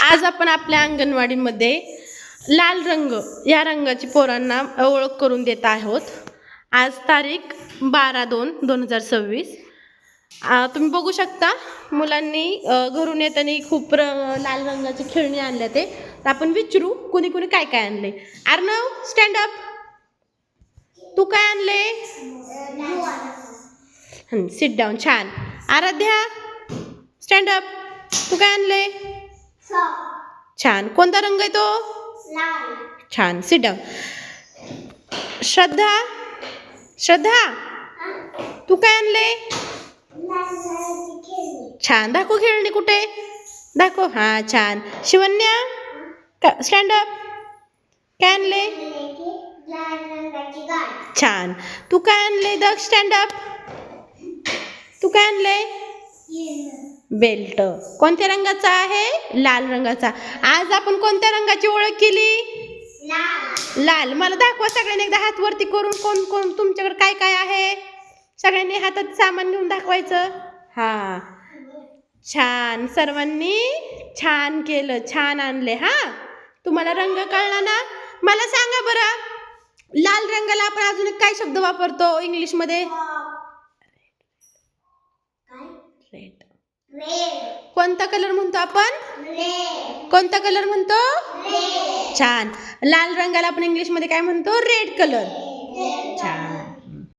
आज आपण आपल्या अंगणवाडीमध्ये लाल रंग या रंगाची पोरांना ओळख करून देत आहोत. आज तारीख 12/2/2026. तुम्ही बघू शकता मुलांनी घरून येताना खूप लाल रंगाची खेळणी आणल्या. ते आपण विचारू कुणी कुणी काय काय आणले. Arnav stand up. तू काय आणले? Sit down. छान. Aaradhya stand up. तू काय आणले? छान. कोणता रंग आहे तो? लाल. छान. Sit down. श्रद्धा श्रद्धा तू काय आणले? छान. दाखव खेळणी कुठे दाखव. हा छान. Shivanya stand up. काय आणले? छान. तू काय आणले? दक्ष स्टँड अप. तू काय आणले? बेल्ट. कोणत्या रंगाचा आहे? लाल रंगाचा. आज आपण कोणत्या रंगाची ओळख केली? लाल. मला दाखवा सगळ्यांनी एकदा हात वरती करून. कोण कोण तुमच्याकडे काय काय आहे? सगळ्यांनी हातात सामान घेऊन दाखवायचं. हा छान. सर्वांनी छान केलं. छान आणले. हा तुम्हाला रंग कळला ना? मला सांगा बरं, लाल रंगाला आपण अजून एक काय शब्द वापरतो इंग्लिश मध्ये? रेड. कोणता कलर म्हणतो आपण? कोणता कलर म्हणतो? छान. लाल रंगाला आपण इंग्लिश मध्ये काय म्हणतो? Red colour. छान.